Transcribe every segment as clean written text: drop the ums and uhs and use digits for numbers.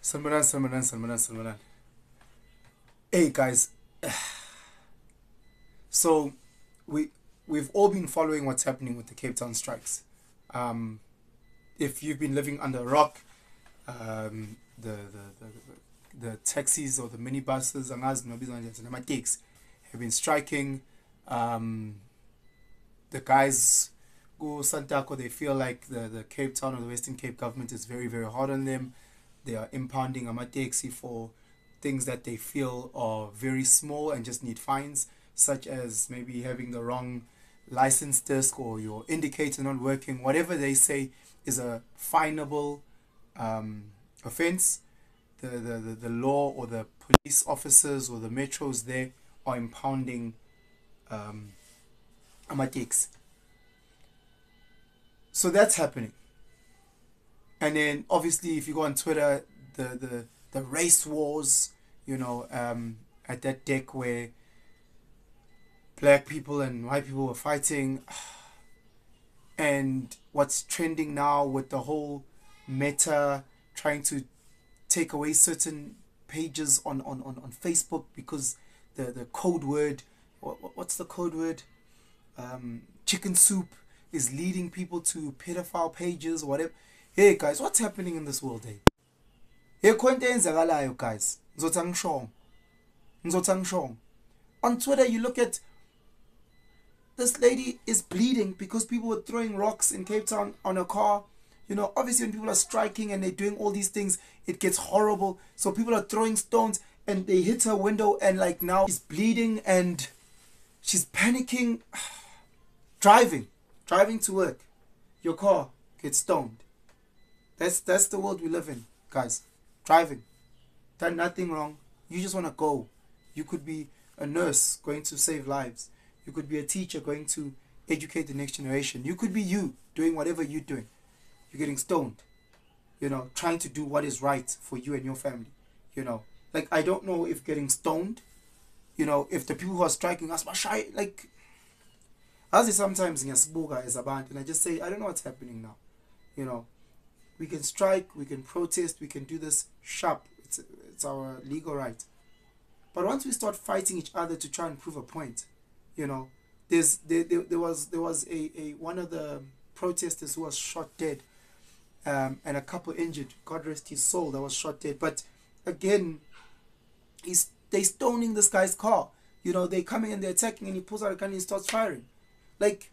Salmanan. Hey guys, so we we've all been following what's happening with the Cape Town strikes. Um, if you've been living under a rock, the taxis or the minibuses, angazi nobizwa nje nama-taxi, have been striking. Um, the guys go Santaco, they feel like the Cape Town or the Western Cape government is very, very hard on them. They are impounding amateksi for things that they feel are very small and just need fines, such as maybe having the wrong license disc or your indicator not working. Whatever they say is a finable offense. The law or the police officers or the metros there are impounding amateksi. So that's happening. And then obviously if you go on Twitter, the race wars, at that deck where black people and white people were fighting, and what's trending now with the whole meta trying to take away certain pages on Facebook because the code word, what's the code word, chicken soup, is leading people to pedophile pages or whatever. Hey guys, what's happening in this world, hey? Hey, kwento eyenzakalayo guys. Ngizotha ngishongo. On Twitter you look at this lady is bleeding because people were throwing rocks in Cape Town on a car. Obviously when people are striking and they're doing all these things, it gets horrible. So people are throwing stones and they hit her window and like now she's bleeding and she's panicking. Driving to work. Your car gets stoned. That's the world we live in, guys. Driving. Done nothing wrong. You just want to go. You could be a nurse going to save lives. You could be a teacher going to educate the next generation. You could be you doing whatever you're doing. You're getting stoned. Trying to do what is right for you and your family. Like I don't know if getting stoned, if the people who are striking us shy, like as sometimes ngiyasibuka as abantu and I just say I don't know what's happening now. We can strike, we can protest, we can do this sharp. It's our legal right. But once we start fighting each other to try and prove a point, there was a one of the protesters who was shot dead, and a couple injured. God rest his soul. That was shot dead. But again, they stoning this guy's car. They coming and they're attacking, and he pulls out a gun and he starts firing. Like,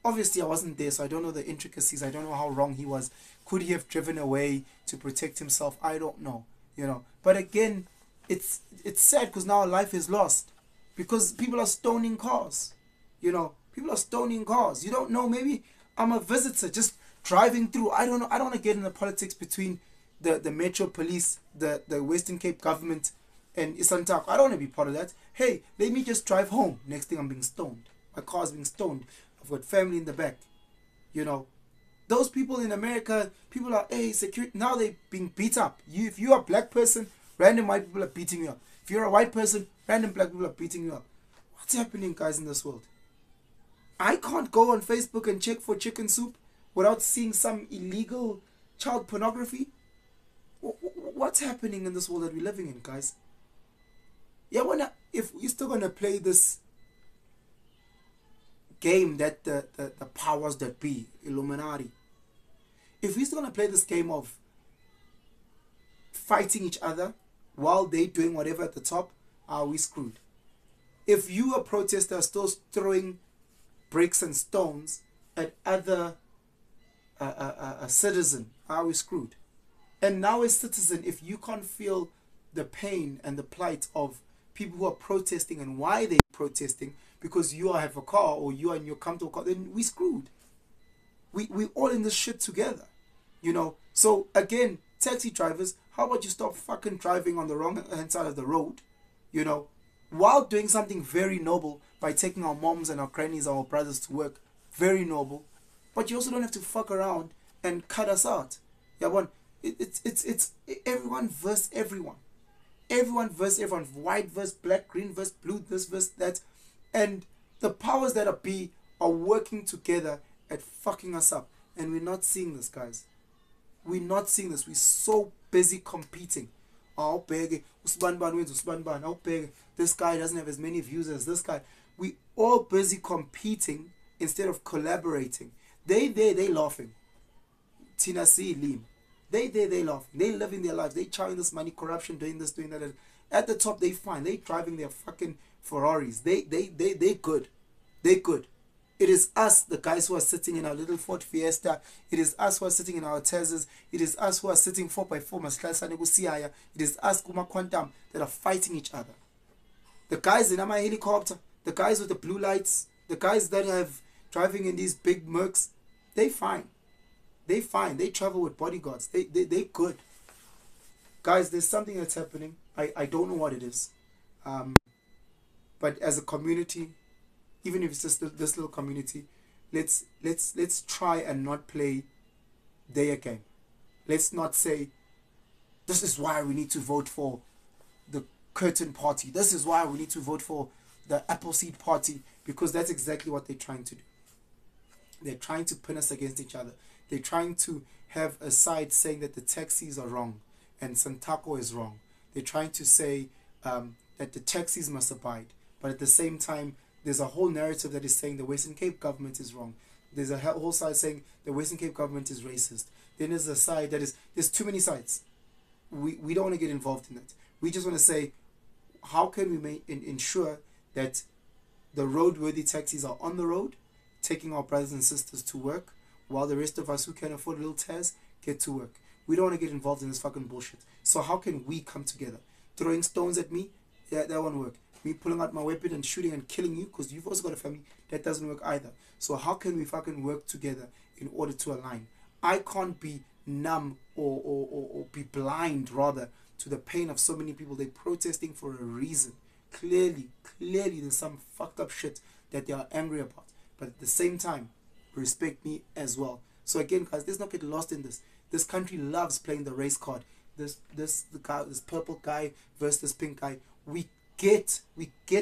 obviously I wasn't there, so I don't know the intricacies. I don't know how wrong he was. Could he have driven away to protect himself? I don't know. But again, it's sad because now life is lost because people are stoning cars. People are stoning cars. You don't know. Maybe I'm a visitor just driving through. I don't know. I don't want to get in the politics between the Metro Police, the Western Cape government, and Isantako. I don't want to be part of that. Hey, let me just drive home. Next thing I'm being stoned. My car's being stoned. I've got family in the back. Those people in America, people are, hey, security. Now they're being beat up. If you're a black person, random white people are beating you up. If you're a white person, random black people are beating you up. What's happening, guys, in this world? I can't go on Facebook and check for chicken soup without seeing some illegal child pornography. What's happening in this world that we're living in, guys? Yeah, if we're still gonna play this game that the powers that be, Illuminati, if we're still gonna play this game of fighting each other while they doing whatever at the top, are we screwed? If you, a protester, are still throwing bricks and stones at other a citizen, are we screwed? And now as citizen, if you can't feel the pain and the plight of people who are protesting and why they're protesting, because you have a car or you are in your comfortable car, then we screwed. We all in this shit together. So again, taxi drivers, how about you stop fucking driving on the wrong hand side of the road, while doing something very noble by taking our moms and our grannies, our brothers to work. Very noble. But you also don't have to fuck around and cut us out. Yeah, one. It's everyone versus everyone. Everyone versus everyone. White versus black, green versus blue, this versus that. And the powers that be are working together at fucking us up. And we're not seeing this, guys. We're not seeing this. We're so busy competing. Oh, big, wins, oh, big. This guy doesn't have as many views as this guy. We all busy competing instead of collaborating. They laughing. Tina C. Lim. They laughing. They living their lives. They chowing this money, corruption, doing this, doing that. At the top, they fine. They driving their fucking Ferraris. They good. They good. It is us, the guys who are sitting in our little Ford Fiesta. It is us who are sitting in our Teslas. It is us who are sitting 4x4. It is us, Kuma Quantum, that are fighting each other. The guys in my helicopter, the guys with the blue lights, the guys that have driving in these big Mercs, they fine. They fine. They travel with bodyguards. They good. Guys, there's something that's happening. I don't know what it is. But as a community, even if it's just this little community, let's try and not play their game. Let's not say, this is why we need to vote for the curtain party. This is why we need to vote for the Appleseed party, because that's exactly what they're trying to do. They're trying to pin us against each other. They're trying to have a side saying that the taxis are wrong and Santaco is wrong. They're trying to say that the taxis must abide. But at the same time, there's a whole narrative that is saying the Western Cape government is wrong. There's a whole side saying the Western Cape government is racist. Then there's a side that is, there's too many sides. We don't want to get involved in that. We just want to say, how can we ensure that the roadworthy taxis are on the road, taking our brothers and sisters to work, while the rest of us who can afford a little TAS get to work. We don't want to get involved in this fucking bullshit. So how can we come together? Throwing stones at me? Yeah, that won't work. Me pulling out my weapon and shooting and killing you because you've also got a family, that doesn't work either. So how can we fucking work together in order to align? I can't be numb or be blind, rather, to the pain of so many people. They're protesting for a reason. Clearly there's some fucked up shit that they are angry about. But at the same time, respect me as well. So again, guys, let's not get lost in this. This country loves playing the race card. This purple guy versus this pink guy. We get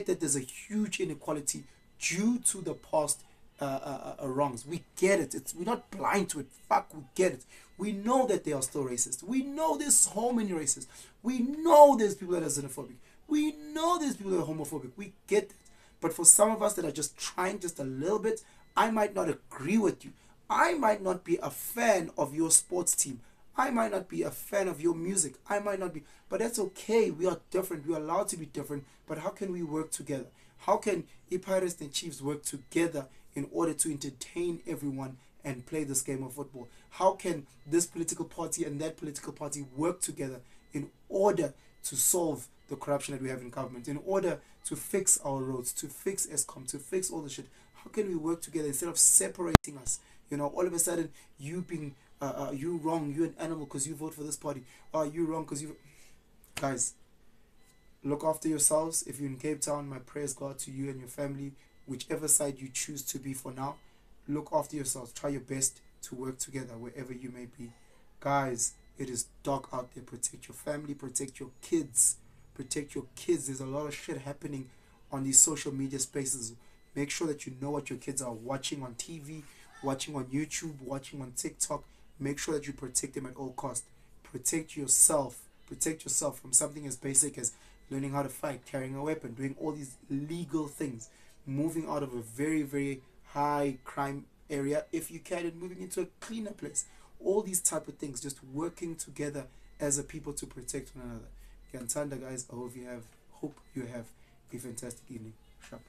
that there's a huge inequality due to the past wrongs. We get it. We're not blind to it. Fuck, we get it. We know that they are still racist. We know there's so many racists. We know there's people that are xenophobic. We know there's people that are homophobic. We get that. But for some of us that are just trying just a little bit, I might not agree with you. I might not be a fan of your sports team. I might not be a fan of your music. I might not be. But that's okay. We are different. We are allowed to be different. But how can we work together? How can Pirates and Chiefs work together in order to entertain everyone and play this game of football? How can this political party and that political party work together in order to solve the corruption that we have in government, in order to fix our roads, to fix ESCOM, to fix all the shit? How can we work together instead of separating us? You know, all of a sudden, you being, you wrong, you're an animal because you vote for this party. You wrong because you... Guys, look after yourselves. If you're in Cape Town, my prayers go out to you and your family, whichever side you choose to be for now. Look after yourselves. Try your best to work together wherever you may be. Guys, it is dark out there. Protect your family, protect your kids. Protect your kids. There's a lot of shit happening on these social media spaces. Make sure that you know what your kids are watching on TV, watching on YouTube, watching on TikTok. Make sure that you protect them at all costs. Protect yourself. Protect yourself from something as basic as learning how to fight, carrying a weapon, doing all these legal things, moving out of a very, very high crime area if you can, and moving into a cleaner place. All these type of things, just working together as a people to protect one another. Gantanda, guys, I hope you have a fantastic evening. Sharp.